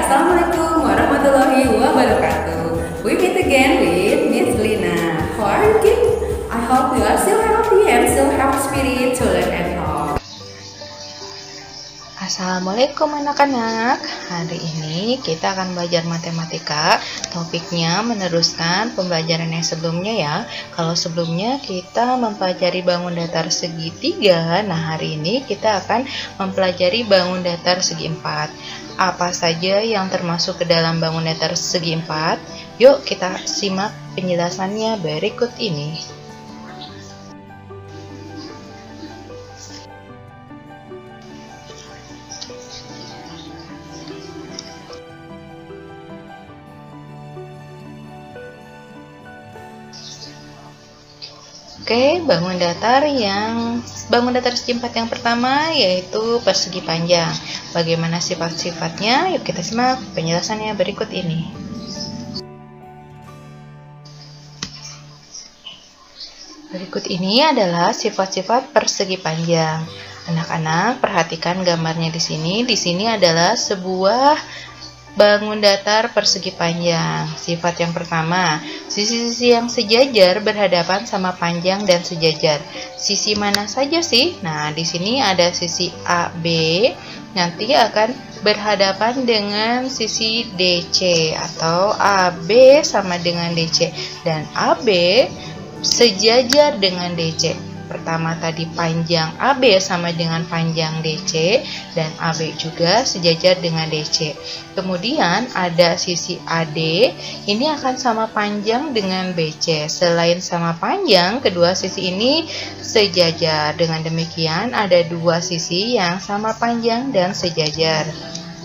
Assalamualaikum warahmatullahi wabarakatuh. We meet again with Miss Lina. How are you, kid? I hope you are still healthy and still have spirit to learn and talk. Assalamualaikum anak-anak. Hari ini kita akan belajar matematika. Topiknya meneruskan pembelajaran yang sebelumnya ya. Kalau sebelumnya kita mempelajari bangun datar segitiga, nah hari ini kita akan mempelajari bangun datar segi empat. Apa saja yang termasuk ke dalam bangun datar segi empat? Yuk kita simak penjelasannya berikut ini. Oke, bangun datar segi empat yang pertama yaitu persegi panjang. Bagaimana sifat-sifatnya? Yuk kita simak penjelasannya berikut ini. Berikut ini adalah sifat-sifat persegi panjang. Anak-anak perhatikan gambarnya di sini. Di sini adalah sebuah bangun datar persegi panjang. Sifat yang pertama, sisi-sisi yang sejajar berhadapan sama panjang dan sejajar. Sisi mana saja sih? Nah, di sini ada sisi AB, nanti akan berhadapan dengan sisi DC atau AB sama dengan DC dan AB sejajar dengan DC. Pertama tadi panjang AB sama dengan panjang DC dan AB juga sejajar dengan DC. Kemudian ada sisi AD, ini akan sama panjang dengan BC. Selain sama panjang, kedua sisi ini sejajar. Dengan demikian ada dua sisi yang sama panjang dan sejajar.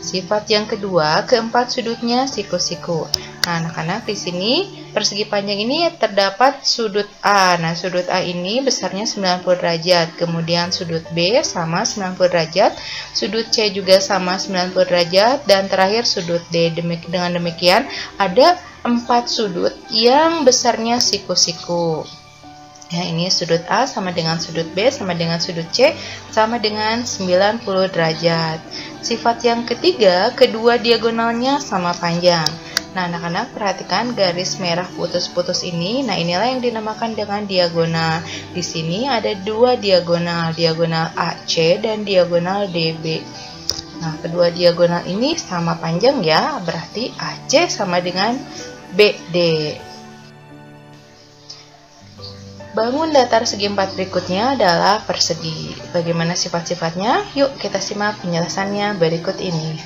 Sifat yang kedua, keempat sudutnya siku-siku. Nah, anak-anak di sini persegi panjang ini terdapat sudut A. Nah, sudut A ini besarnya 90 derajat. Kemudian sudut B sama 90 derajat. Sudut C juga sama 90 derajat. Dan terakhir sudut D. Dengan demikian ada 4 sudut yang besarnya siku-siku. Ya, ini sudut A sama dengan sudut B sama dengan sudut C sama dengan 90 derajat. Sifat yang ketiga, kedua diagonalnya sama panjang. Nah, anak-anak perhatikan garis merah putus-putus ini. Nah, inilah yang dinamakan dengan diagonal. Di sini ada dua diagonal, diagonal AC dan diagonal DB. Nah, kedua diagonal ini sama panjang ya, berarti AC sama dengan BD. Bangun datar segi empat berikutnya adalah persegi. Bagaimana sifat-sifatnya? Yuk kita simak penjelasannya berikut ini.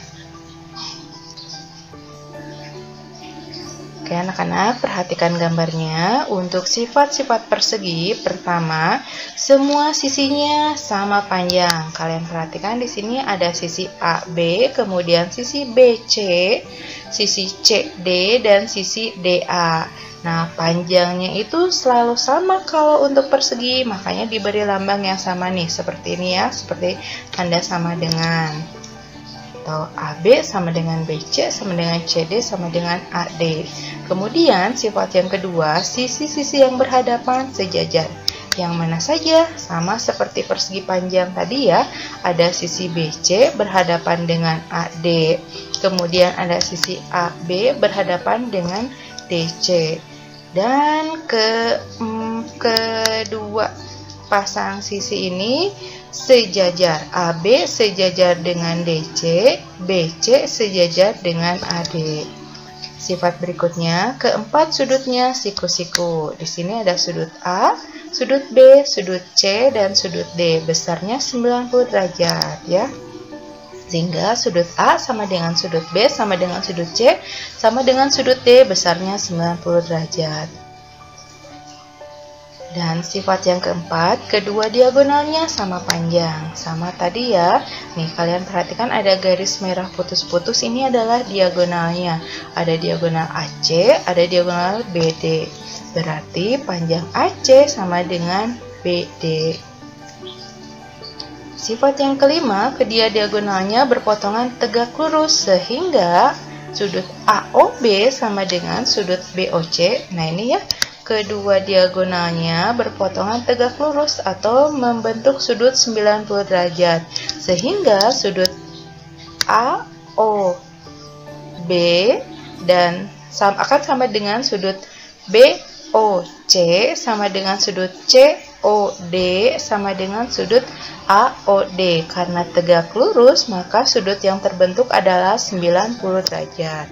Oke anak-anak, perhatikan gambarnya. Untuk sifat-sifat persegi, pertama, semua sisinya sama panjang. Kalian perhatikan di sini ada sisi AB, kemudian sisi BC, sisi CD, dan sisi DA. Nah, panjangnya itu selalu sama kalau untuk persegi, makanya diberi lambang yang sama nih, seperti ini ya, seperti tanda sama dengan. Atau AB sama dengan BC sama dengan CD sama dengan AD. Kemudian sifat yang kedua, sisi-sisi yang berhadapan sejajar. Yang mana saja? Sama seperti persegi panjang tadi ya. Ada sisi BC berhadapan dengan AD. Kemudian ada sisi AB berhadapan dengan DC. Dan kedua pasang sisi ini sejajar. AB sejajar dengan DC, BC sejajar dengan AD. Sifat berikutnya, keempat sudutnya siku-siku. Di sini ada sudut A, sudut B, sudut C, dan sudut D. Besarnya 90 derajat ya. Sehingga sudut A sama dengan sudut B sama dengan sudut C sama dengan sudut D besarnya 90 derajat. Dan sifat yang keempat, kedua diagonalnya sama panjang. Sama tadi ya. Nih kalian perhatikan ada garis merah putus-putus, ini adalah diagonalnya. Ada diagonal AC, ada diagonal BD. Berarti panjang AC sama dengan BD. Sifat yang kelima, kedua diagonalnya berpotongan tegak lurus sehingga sudut AOB sama dengan sudut BOC. Nah ini ya, kedua diagonalnya berpotongan tegak lurus atau membentuk sudut 90 derajat. Sehingga sudut AO B dan akan sama dengan sudut BOC sama dengan sudut COD sama dengan sudut AOD. Karena tegak lurus, maka sudut yang terbentuk adalah 90 derajat.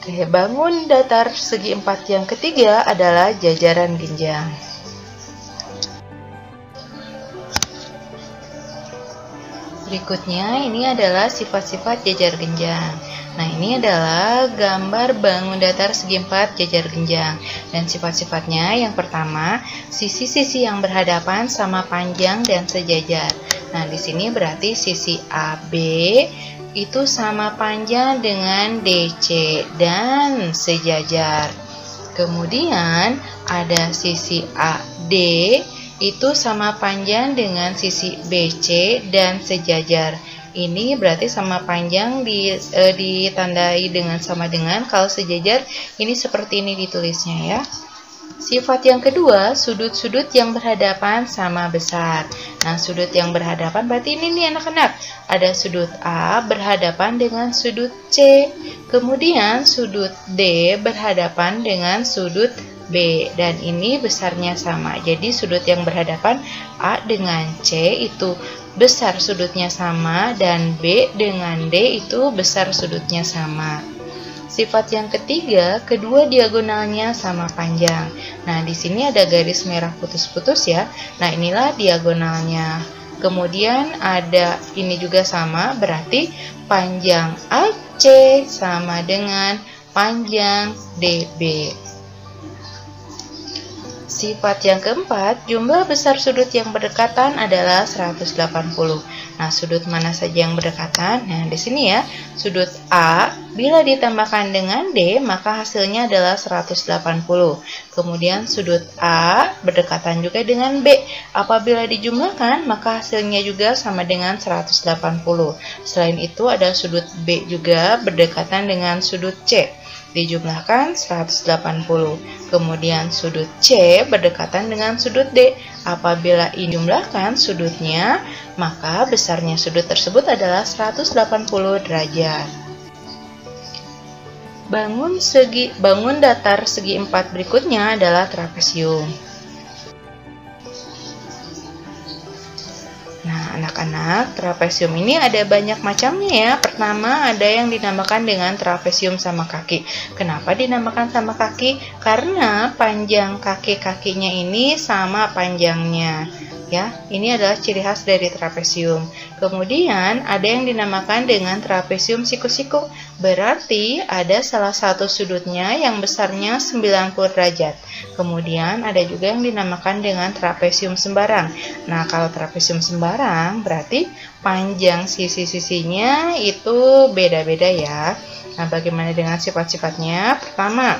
Oke, bangun datar segi 4 yang ketiga adalah jajaran genjang. Berikutnya ini adalah sifat-sifat jajar genjang. Nah, ini adalah gambar bangun datar segi 4 jajar genjang. Dan sifat-sifatnya yang pertama, sisi-sisi yang berhadapan sama panjang dan sejajar. Nah, di sini berarti sisi AB itu sama panjang dengan DC dan sejajar. Kemudian ada sisi AD itu sama panjang dengan sisi BC dan sejajar. Ini berarti sama panjang ditandai dengan sama dengan, kalau sejajar ini seperti ini ditulisnya ya. Sifat yang kedua, sudut-sudut yang berhadapan sama besar. Nah, sudut yang berhadapan berarti ini nih anak-anak. Ada sudut A berhadapan dengan sudut C. Kemudian sudut D berhadapan dengan sudut B. Dan ini besarnya sama. Jadi sudut yang berhadapan A dengan C itu besar sudutnya sama. Dan B dengan D itu besar sudutnya sama. Sifat yang ketiga, kedua diagonalnya sama panjang. Nah, di sini ada garis merah putus-putus ya. Nah, inilah diagonalnya. Kemudian ada ini juga sama, berarti panjang AC sama dengan panjang DB. Sifat yang keempat, jumlah besar sudut yang berdekatan adalah 180. Nah, sudut mana saja yang berdekatan? Nah, di sini ya, sudut A bila ditambahkan dengan D, maka hasilnya adalah 180. Kemudian sudut A berdekatan juga dengan B. Apabila dijumlahkan, maka hasilnya juga sama dengan 180. Selain itu, ada sudut B juga berdekatan dengan sudut C. Dijumlahkan 180. Kemudian sudut C berdekatan dengan sudut D. Apabila dijumlahkan sudutnya, maka besarnya sudut tersebut adalah 180 derajat. Bangun datar segi 4 berikutnya adalah trapesium. Nah, anak-anak, trapesium ini ada banyak macamnya ya. Pertama, ada yang dinamakan dengan trapesium sama kaki. Kenapa dinamakan sama kaki? Karena panjang kaki-kakinya ini sama panjangnya. Ya, ini adalah ciri khas dari trapesium. Kemudian, ada yang dinamakan dengan trapesium siku-siku. Berarti ada salah satu sudutnya yang besarnya 90 derajat. Kemudian, ada juga yang dinamakan dengan trapesium sembarang. Nah, kalau trapesium sembarang berarti panjang sisi-sisinya itu beda-beda ya. Nah, bagaimana dengan sifat-sifatnya? Pertama,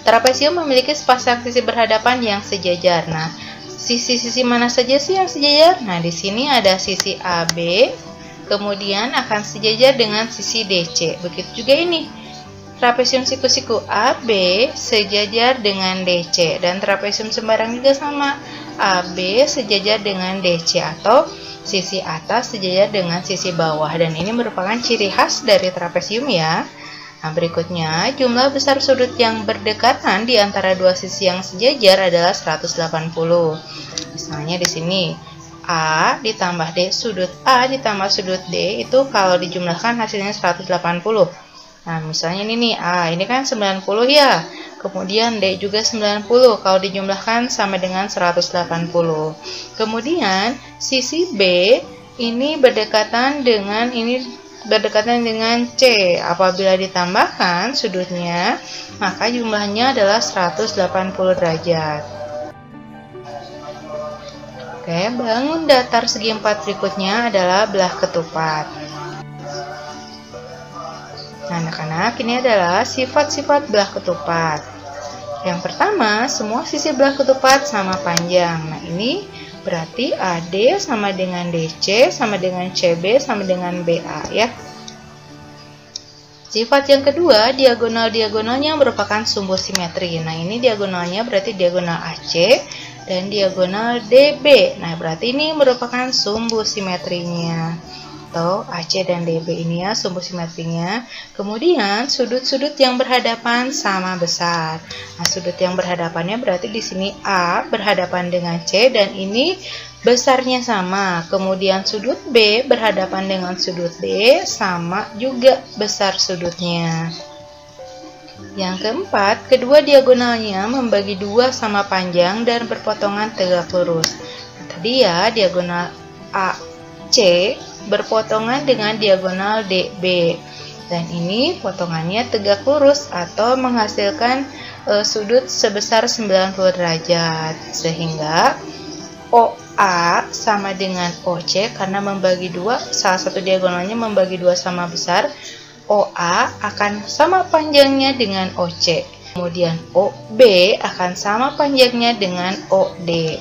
trapesium memiliki sepasang sisi berhadapan yang sejajar. Nah, sisi-sisi mana saja sih yang sejajar? Nah, di sini ada sisi AB, kemudian akan sejajar dengan sisi DC. Begitu juga ini. Trapesium siku-siku AB sejajar dengan DC, dan trapesium sembarang juga sama. AB sejajar dengan DC atau sisi atas sejajar dengan sisi bawah, dan ini merupakan ciri khas dari trapesium ya. Nah, berikutnya, jumlah besar sudut yang berdekatan di antara dua sisi yang sejajar adalah 180. Misalnya di sini, A ditambah D, sudut A ditambah sudut D itu kalau dijumlahkan hasilnya 180. Nah, misalnya ini nih, A ini kan 90 ya. Kemudian D juga 90, kalau dijumlahkan sama dengan 180. Kemudian, sisi B ini berdekatan dengan C. Apabila ditambahkan sudutnya, maka jumlahnya adalah 180 derajat. Oke, bangun datar segi 4 berikutnya adalah belah ketupat. Nah, anak-anak, ini adalah sifat-sifat belah ketupat. Yang pertama, semua sisi belah ketupat sama panjang. Nah, ini berarti AD sama dengan DC, sama dengan CB, sama dengan BA ya. Sifat yang kedua, diagonal-diagonalnya merupakan sumbu simetri. Nah, ini diagonalnya berarti diagonal AC dan diagonal DB. Nah, berarti ini merupakan sumbu simetrinya. atau AC dan DB ini ya sumbu simetrinya. Kemudian sudut-sudut yang berhadapan sama besar. Nah, sudut yang berhadapannya berarti di sini A berhadapan dengan C dan ini besarnya sama. Kemudian sudut B berhadapan dengan sudut D sama juga besar sudutnya. Yang keempat, kedua diagonalnya membagi dua sama panjang dan berpotongan tegak lurus. Nah, tadi ya diagonal AC berpotongan dengan diagonal DB dan ini potongannya tegak lurus atau menghasilkan sudut sebesar 90 derajat sehingga OA sama dengan OC karena membagi dua, salah satu diagonalnya membagi dua sama besar, OA akan sama panjangnya dengan OC, kemudian OB akan sama panjangnya dengan OD.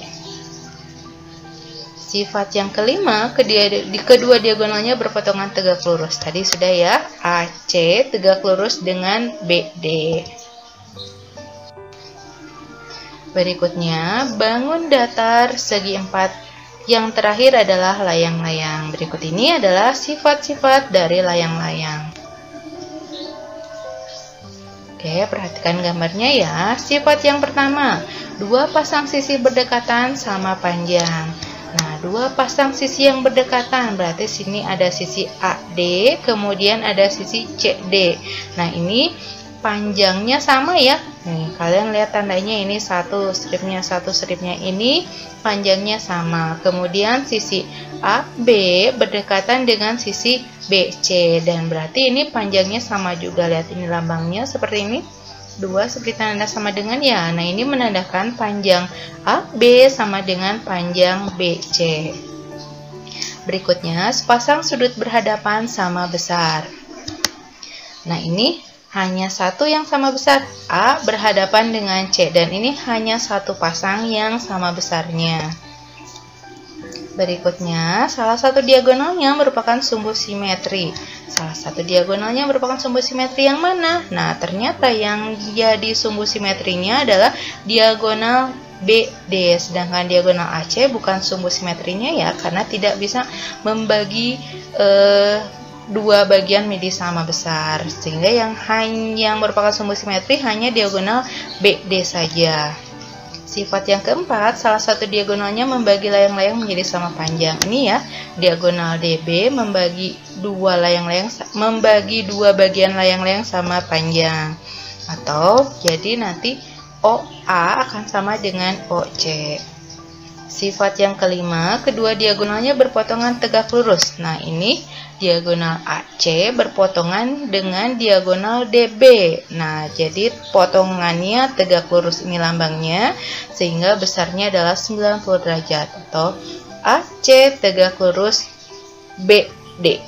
Sifat yang kelima, kedua diagonalnya berpotongan tegak lurus. Tadi sudah ya, AC tegak lurus dengan BD. Berikutnya, bangun datar segi 4. Yang terakhir adalah layang-layang. Berikut ini adalah sifat-sifat dari layang-layang. Oke, perhatikan gambarnya ya. Sifat yang pertama, dua pasang sisi berdekatan sama panjang. Nah, dua pasang sisi yang berdekatan berarti sini ada sisi AD, kemudian ada sisi CD. Nah, ini panjangnya sama ya. Nih, kalian lihat tandanya ini satu stripnya ini panjangnya sama. Kemudian sisi AB berdekatan dengan sisi BC dan berarti ini panjangnya sama juga. Lihat ini lambangnya seperti ini. Dua seperti tanda sama dengan ya. Nah, ini menandakan panjang AB sama dengan panjang BC. Berikutnya, sepasang sudut berhadapan sama besar. Nah, ini hanya satu yang sama besar, A berhadapan dengan C, dan ini hanya satu pasang yang sama besarnya. Berikutnya, salah satu diagonalnya merupakan sumbu simetri. Salah satu diagonalnya merupakan sumbu simetri yang mana? Nah, ternyata yang jadi sumbu simetrinya adalah diagonal BD, sedangkan diagonal AC bukan sumbu simetrinya ya, karena tidak bisa membagi dua bagian menjadi sama besar, sehingga yang merupakan sumbu simetri hanya diagonal BD saja. Sifat yang keempat, salah satu diagonalnya membagi layang-layang menjadi sama panjang. Ini ya, diagonal DB membagi dua bagian layang-layang sama panjang. Atau jadi nanti OA akan sama dengan OC. Sifat yang kelima, kedua diagonalnya berpotongan tegak lurus. Nah, ini diagonal AC berpotongan dengan diagonal DB. Nah, jadi potongannya tegak lurus, ini lambangnya, sehingga besarnya adalah 90 derajat atau AC tegak lurus BD.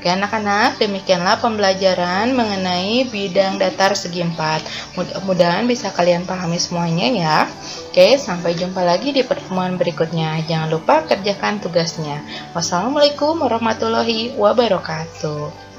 Oke anak-anak, demikianlah pembelajaran mengenai bidang datar segi 4. Mudah-mudahan bisa kalian pahami semuanya ya. Oke, sampai jumpa lagi di pertemuan berikutnya. Jangan lupa kerjakan tugasnya. Wassalamualaikum warahmatullahi wabarakatuh.